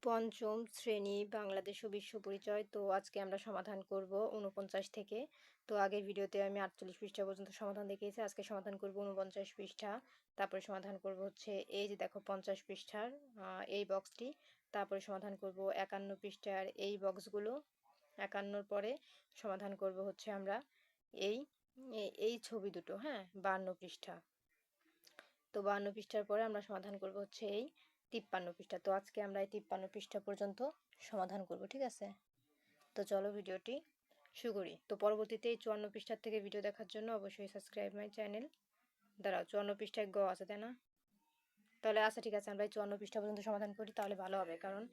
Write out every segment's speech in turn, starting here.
পঞ্চম শ্রেণী বাংলাদেশ ও বিশ্ব পরিচয়। তো আজকে আমরা সমাধান করব ৪৯ থেকে। তো আগের ভিডিওতে আমি ৪৮ পৃষ্ঠা পর্যন্ত সমাধান দেখিয়েছি। আজকে সমাধান করব ৪৯ পৃষ্ঠা। তারপরে সমাধান করব হচ্ছে এই যে দেখো ৫০ পৃষ্ঠার এই বক্সটি। তারপরে সমাধান করব ৫১ পৃষ্ঠার এই বক্সগুলো। ৫১ পরে সমাধান করব হচ্ছে আমরা এই এই ছবি দুটো, হ্যাঁ, ৫২ পৃষ্ঠা। তো ৫২ পৃষ্ঠার পরে আমরা সমাধান করব হচ্ছে এই ৫৩ পৃষ্ঠা। তো আজকে আমরা এই ৫৩ পৃষ্ঠা পর্যন্ত সমাধান করব, ঠিক আছে? তো চলো ভিডিওটি শুরু করি। তো পরবর্তীতে এই ৫৪ পৃষ্ঠার থেকে ভিডিও দেখার জন্য অবশ্যই সাবস্ক্রাইব মাই চ্যানেল। দাঁড়াও, ৫৪ পৃষ্ঠায় গ আছে তাই না? তাহলে আচ্ছা ঠিক আছে, আমরা এই ৫৪ পৃষ্ঠা পর্যন্ত সমাধান করি, তাহলে ভালো হবে। কারণ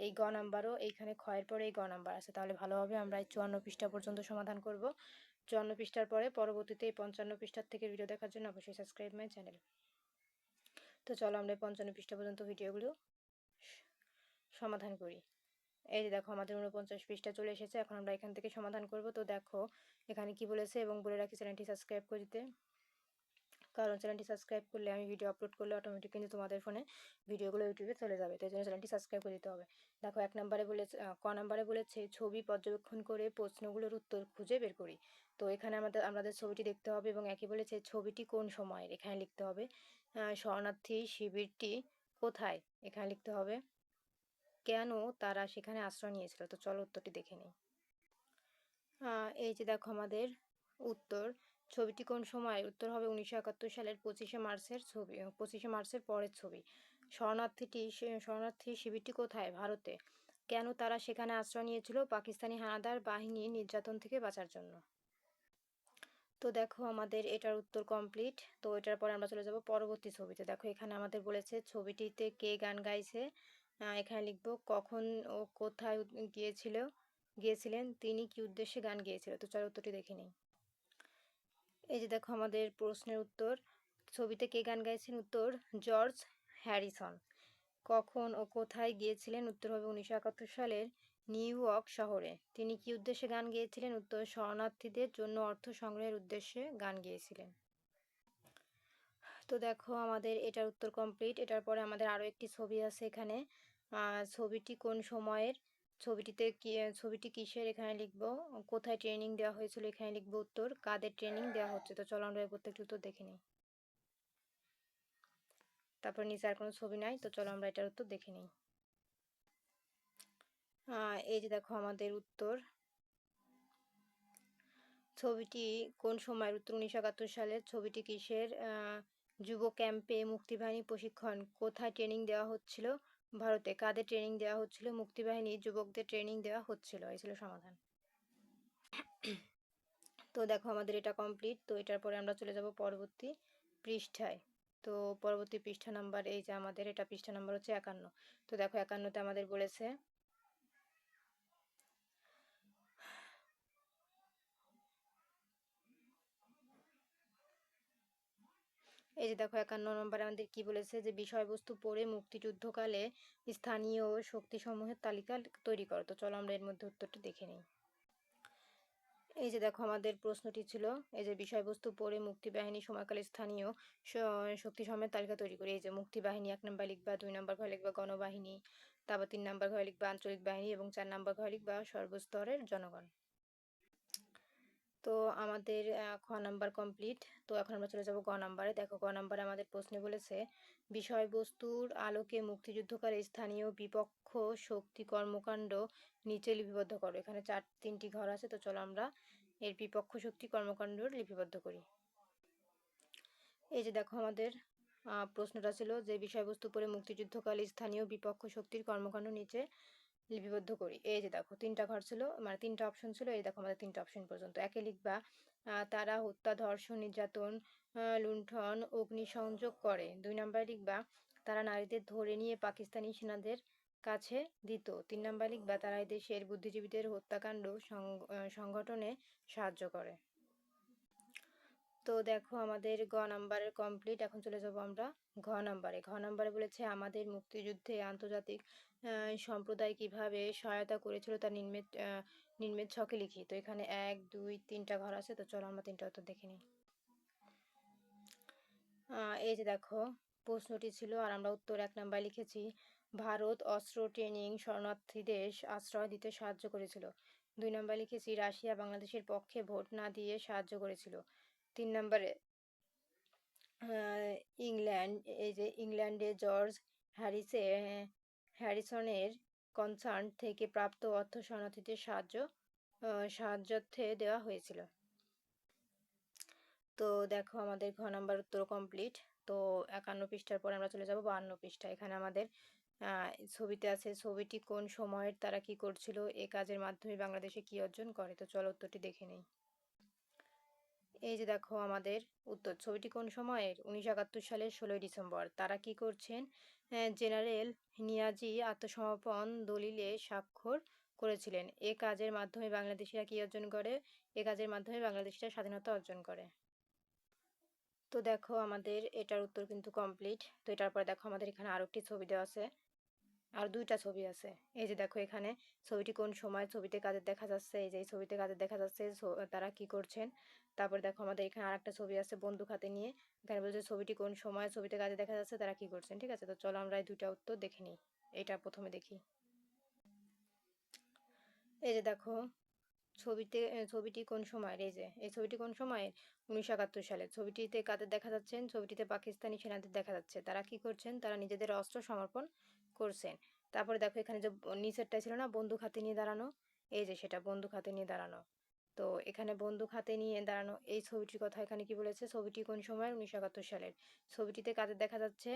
এই গ নাম্বারও এইখানে ক্ষয়ের পরে এই গ নাম্বার আছে, তাহলে ভালো হবে। আমরা এই ৫৪ পৃষ্ঠা পর্যন্ত সমাধান করব। ৫৪ পৃষ্ঠার পরে পরবর্তীতে এই ৫৫ পৃষ্ঠার থেকে ভিডিও দেখার জন্য অবশ্যই সাবস্ক্রাইব মাই চ্যানেল। তো চলো আমরা ৫৫ পৃষ্ঠা পর্যন্ত ভিডিওগুলো সমাধান করি। এই যে দেখো আমাদের ৪৯ পৃষ্ঠা চলে এসেছে। এখন আমরা এখান থেকে সমাধান করব। তো দেখো এখানে কি বলেছে, এবং বলে রাখি চ্যানেলটি সাবস্ক্রাইব করে দিতে, কারণ চ্যানেলটি সাবস্ক্রাইব করলে আমি ভিডিও আপলোড করলে অটোমেটিক কিন্তু তোমাদের ফোনে ভিডিওগুলো ইউটিউবে চলে যাবে। তো এই জন্য চ্যানেলটি সাবস্ক্রাইব করে দিতে হবে। দেখো ১ নম্বরে বলেছে, ক নম্বরে বলেছে ছবি পর্যবেক্ষণ করে প্রশ্নগুলোর উত্তর খুঁজে বের করি। তো এখানে আমাদের ছবিটি দেখতে হবে এবং একই বলেছে ছবিটি কোন সময়ের, এখানে লিখতে হবে। শরণার্থী শিবিরটি কোথায়, এখানে লিখতে হবে। কেন তারা সেখানে আশ্রয় নিয়েছিল। তো চলো উত্তরটি দেখে নিই। এই যে দেখো আমাদের উত্তর, ছবিটি কোন সময়ের, উত্তর হবে ১৯৭১ সালের ২৫শে মার্চের ছবি, ২৫শে মার্চের পরের ছবি। শরণার্থী শিবিরটি কোথায়, ভারতে। কেন তারা সেখানে আশ্রয় নিয়েছিল, পাকিস্তানি হানাদার বাহিনীর নির্যাতন থেকে বাঁচার জন্য। তো দেখো আমাদের এটার উত্তর কমপ্লিট। তো এটার পরে আমরা চলে যাব পরবর্তী ছবিতে। দেখো এখানে আমাদের বলেছে ছবিটিতে কে গান গাইছে। এখানে লিখব কখন ও কোথায় গিয়েছিলেন, তিনি কি উদ্দেশ্যে গান গিয়েছিল। তো চলো উত্তরটি দেখে নিই। এই যে দেখো আমাদের প্রশ্নের উত্তর, ছবিতে কে গান গাইছেন, উত্তর জর্জ হ্যারিসন। কখন ও কোথায় গিয়েছিলেন, উত্তর হবে ১৯৭১ সালের নিউ ইয়র্ক শহরে। তিনি কি উদ্দেশ্যে গান গেয়েছিলেন, উত্তর শরণার্থীদের জন্য অর্থ সংগ্রহের উদ্দেশ্যে গান গেয়েছিলেন। তো দেখো আমাদের এটার উত্তর কমপ্লিট। এটার পরে আমাদের আরও একটি ছবি আছে এখানে। ছবিটি কোন সময়ের, ছবিটি কিসের, এখানে লিখবো। কোথায় ট্রেনিং দেওয়া হয়েছিল, এখানে লিখবো উত্তর কাদের ট্রেনিং দেওয়া হচ্ছে। তো চলো আমরা প্রত্যেকটি উত্তর দেখে নিই। তারপর নিচে আর কোনো ছবি নাই, তো চলো আমরা এটার উত্তর দেখে নিই। এই যে দেখো আমাদের উত্তর, ছবিটি কোন সময়ের, উত্তর ১৯৭১ সালের। ছবিটি কিসের, যুব ক্যাম্পে মুক্তিবাহিনী প্রশিক্ষণ। কোথায় ট্রেনিং দেওয়া হচ্ছিল, ভারতে। কাদের ট্রেনিং দেওয়া হচ্ছিল, মুক্তিবাহিনী যুবকদের ট্রেনিং দেওয়া হচ্ছিল। এই ছিল সমাধান। তো দেখো আমাদের এটা কমপ্লিট। তো এটার পরে আমরা চলে যাব পরবর্তী পৃষ্ঠায়। তো পরবর্তী পৃষ্ঠা নাম্বার, এই যে আমাদের এটা পৃষ্ঠা নাম্বার হচ্ছে ৫১। তো দেখো ৫১তে আমাদের বলেছে এই যে দেখো ৫১ নম্বরে আমাদের কি বলেছে, যে বিষয়বস্তু পড়ে মুক্তিযুদ্ধকালে স্থানীয় শক্তিসমূহের তালিকা তৈরি করো। তো চলো আমরা এর মধ্যে উত্তরটা দেখে নিই। এই যে দেখো আমাদের প্রশ্নটি ছিল, এই যে বিষয়বস্তু পড়ে মুক্তিবাহিনী সময়কালে স্থানীয় শক্তিসমূহের তালিকা তৈরি করি। এই যে মুক্তিবাহিনী ১ নম্বর লিখবা, ২ নম্বর ঘরে লিখবা গণবাহিনী, তারপর ৩ নম্বর ঘরে লিখবা আঞ্চলিক বাহিনী এবং ৪ নম্বর ঘরে লিখবা সর্বস্তরের জনগণ। তো আমাদের খ নাম্বার কমপ্লিট। তো এখন আমরা চলে যাব গ নাম্বারে। দেখো গ নাম্বারে আমাদের প্রশ্নে বলেছে বিষয়বস্তুর আলোকে মুক্তিযুদ্ধকালে স্থানীয় বিপক্ষ শক্তি কর্মকাণ্ড নিচে লিপিবদ্ধ করো। এখানে ৩টি ঘর আছে, তো চলো আমরা এর বিপক্ষ শক্তি কর্মকাণ্ড লিপিবদ্ধ করি। এই যে দেখো আমাদের প্রশ্নটা ছিল যে বিষয়বস্তু পড়ে মুক্তিযুদ্ধকালে স্থানীয় বিপক্ষ শক্তির কর্মকাণ্ড নিচে লিপিবদ্ধ করি। এই যে দেখো ৩টা ঘর ছিল, মানে ৩টা অপশন ছিল। এই দেখো আমাদের ৩টা অপশন পর্যন্ত। একে লিখবা তারা হত্যা, ধর্ষণ, নির্যাতন, লুণ্ঠন, অগ্নিসংযোগ করে। ২ নম্বরে লিখবা তারা নারীদের ধরে নিয়ে পাকিস্তানি সেনাদের কাছে দিত। ৩ নম্বরে লিখবা তারা দেশের বুদ্ধিজীবীদের হত্যাকাণ্ড সংগঠনে সাহায্য করে। তো দেখো আমাদের গ নাম্বারের কমপ্লিট। এখন চলে যাব আমরা ঘ নাম্বারে। ঘ নাম্বারে বলেছে আমাদের মুক্তিযুদ্ধে আন্তর্জাতিক সম্প্রদায় কিভাবে সহায়তা করেছিল তা নিম্নের ছকে লিখি। তো এখানে ১, ২, ৩টা ঘর আছে, তো চলো আমরা ৩টা উত্তর দেখে নিই। এই যে দেখো প্রশ্নটি ছিল আর আমরা উত্তর ১ নাম্বার লিখেছি। ভারত অস্ত্র ট্রেনিং শরণার্থীদের আশ্রয় দিতে সাহায্য করেছিল। 2 নম্বরে লিখেছি রাশিয়া বাংলাদেশের পক্ষে ভোট না দিয়ে সাহায্য করেছিল। 3 নম্বরে ইংল্যান্ড, এই যে ইংল্যান্ডে জর্জ হ্যারিসনের কনসার্ন থেকে প্রাপ্ত অর্থ শরণার্থীদের সাহায্যার্থে দেওয়া হয়েছিল। তো দেখো আমাদের ঘ নাম্বার উত্তর কমপ্লিট। তো 51 পৃষ্ঠার পরে আমরা চলে যাব 52 পৃষ্ঠা। এখানে আমাদের ছবিতে আছে ছবিটি কোন সময়ের তারা কি করছিল, এ কাজের মাধ্যমে বাংলাদেশে কি অর্জন করে। তো চলো উত্তরটি দেখে নেই। এই যে দেখো আমাদের উত্তর, ছবিটি কোন সময়ের, 1971 সালের 16 ডিসেম্বর। তারা কি করছেন, জেনারেল নিয়াজি আত্মসমর্পণ দলিলে স্বাক্ষর করেছিলেন। এ কাজের মাধ্যমে বাংলাদেশিরা কি অর্জন করে, এ কাজের মাধ্যমে বাংলাদেশিরা স্বাধীনতা অর্জন করে। তো দেখো আমাদের এটার উত্তর কিন্তু কমপ্লিট। তো এটার পরে দেখো আমাদের এখানে আরো একটি ছবি দেওয়া আছে, আর দুইটা ছবি আছে। এই যে দেখো এখানে ছবিটি কোন সময়, ছবিতে কাদের দেখা যাচ্ছে, এই যে এই ছবিতে কাদের দেখা যাচ্ছে, তারা কি করছেন। তারপর দেখো আমাদের এখানে আরেকটা ছবি আছে বন্দুক হাতে নিয়ে, এখানে বলছে ছবিটি কোন সময়, ছবিতে কাদের দেখা যাচ্ছে, তারা কি করছেন। ঠিক আছে, তো চলো আমরা এই দুইটা উত্তর দেখে নিই। এটা প্রথমে দেখি। এই যে দেখো ছবিটি কোন সময়ের, এই যে এই ছবিটি কোন সময়ের, 1971 সালে। ছবিটিতে কাদের দেখা যাচ্ছেন, ছবিটিতে পাকিস্তানি সেনাদের দেখা যাচ্ছে। তারা কি করছেন, তারা নিজেদের অস্ত্র সমর্পণ করছেন। তারপরে দেখো এখানে যে নিচেরটা ছিল না বন্দুক হাতে নিয়ে দাঁড়ানো, এই যে সেটা বন্দুক হাতে নিয়ে দাঁড়ানো। তো এখানে বন্দুক হাতে নিয়ে দাঁড়ানো এই ছবিটির কথা এখানে কি বলেছে, ছবিটি কোন সময়ের, 1971 সালের। ছবিটিতে কাদের দেখা যাচ্ছে,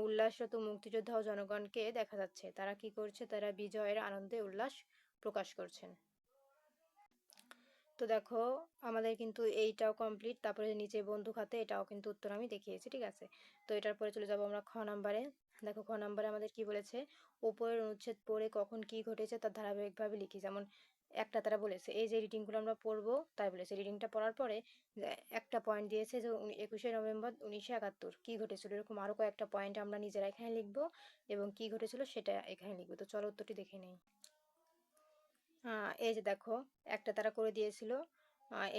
উল্লাসরত মুক্তিযোদ্ধা ও জনগণকে দেখা যাচ্ছে। তারা কি করছে, তারা বিজয়ের আনন্দে উল্লাস প্রকাশ করছেন। তো দেখো আমাদের কিন্তু এইটাও কমপ্লিট। তারপরে নিচে বন্দুক হাতে, এটাও কিন্তু উত্তর আমি দেখিয়েছি। ঠিক আছে, তো এটার পরে চলে যাব আমরা খ নাম্বারে। দেখো খ নাম্বারে আমাদের কি বলেছে, উপরের অনুচ্ছেদ পড়ে কখন কি ঘটেছে তার ধারাবাহিকভাবে লিখি। যেমন একটা তারা বলেছে এই যে রিডিংগুলো আমরা পড়বো, তাই বলেছে রিডিংটা পড়ার পরে একটা পয়েন্ট দিয়েছে যে 21শে নভেম্বর 1971 কি ঘটেছিল, এরকম আরো কয়েকটা পয়েন্ট আমরা নিজেরা এখানে লিখবো এবং কি ঘটেছিল সেটা এখানে লিখবো। তো চলো উত্তরটি দেখে নেই। এই যে দেখো একটা তারা করে দিয়েছিল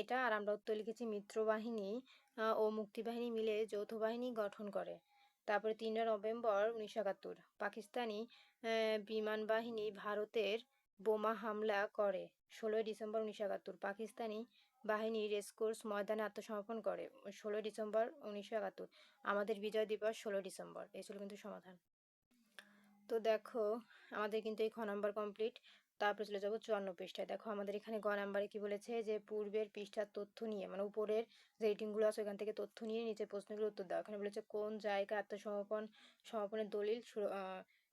এটা, আর আমরা উত্তর লিখেছি মিত্রবাহিনী ও মুক্তিবাহিনী মিলে যৌথ বাহিনী গঠন করে। তারপরে 3 নভেম্বর 1971 পাকিস্তানি বিমান বাহিনী ভারতের বোমা হামলা করে। 16 ডিসেম্বর 1971 পাকিস্তানি বাহিনী রেসকোর্স ময়দানে আত্মসমর্পণ করে। 16 ডিসেম্বর 1971 আমাদের বিজয় দিবস 16 ডিসেম্বর। এই ছিল কিন্তু সমাধান। তো দেখো আমাদের কিন্তু এই খ নাম্বার কমপ্লিট। তারপরে চলে যাবো 54 পৃষ্ঠায়। দেখো আমাদের এখানে গ নাম্বারে কি বলেছে, যে পূর্বের পৃষ্ঠার তথ্য নিয়ে, মানে উপরের যে রেটিংগুলো আছে ওখান থেকে তথ্য নিয়ে নিচে প্রশ্নগুলো উত্তর দাও। এখানে বলেছে কোন জায়গায় সমর্পণের দলিল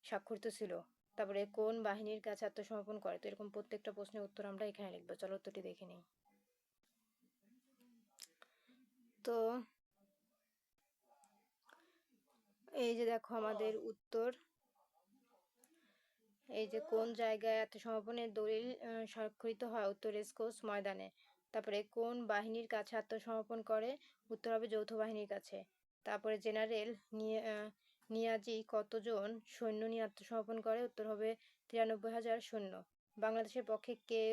স্বাক্ষরিত ছিল, তারপরে কোন বাহিনীর কাছে আত্মসমর্পণ করে। তো এরকম প্রত্যেকটা প্রশ্নের উত্তর আমরা এখানে লিখবো। চলো উত্তরটি দেখে নিই। তো এই যে দেখো আমাদের উত্তর, এই যে কোন জায়গায় আত্মসমর্পণের দলিল স্বাক্ষরিত হয়, উত্তর রেসকোর্স ময়দানে। তারপরে কোন বাহিনীর কাছে আত্মসমর্পণ করে, উত্তর হবে যৌথ বাহিনীর কাছে। তারপরে জেনারেল নিয়াজি কতজন সৈন্য নিয়ে আত্মসমর্পণ করে, উত্তর হবে 93,000 সৈন্য। বাংলাদেশের পক্ষে কে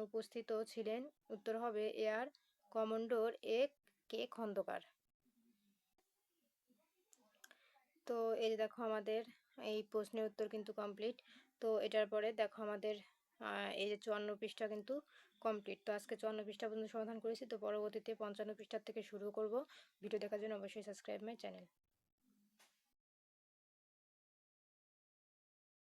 উপস্থিত ছিলেন, উত্তর হবে এয়ার কমান্ডার কে খন্দকার। তো এই যে দেখো আমাদের এই প্রশ্নের উত্তর কিন্তু কমপ্লিট। তো এটার পরে দেখো আমাদের এই যে 54 পৃষ্ঠা কিন্তু কমপ্লিট। তো আজকে 54 পৃষ্ঠা পর্যন্ত সমাধান করেছি। তো পরবর্তীতে 55 পৃষ্ঠার থেকে শুরু করব। ভিডিও দেখার জন্য অবশ্যই সাবস্ক্রাইব মাই চ্যানেল।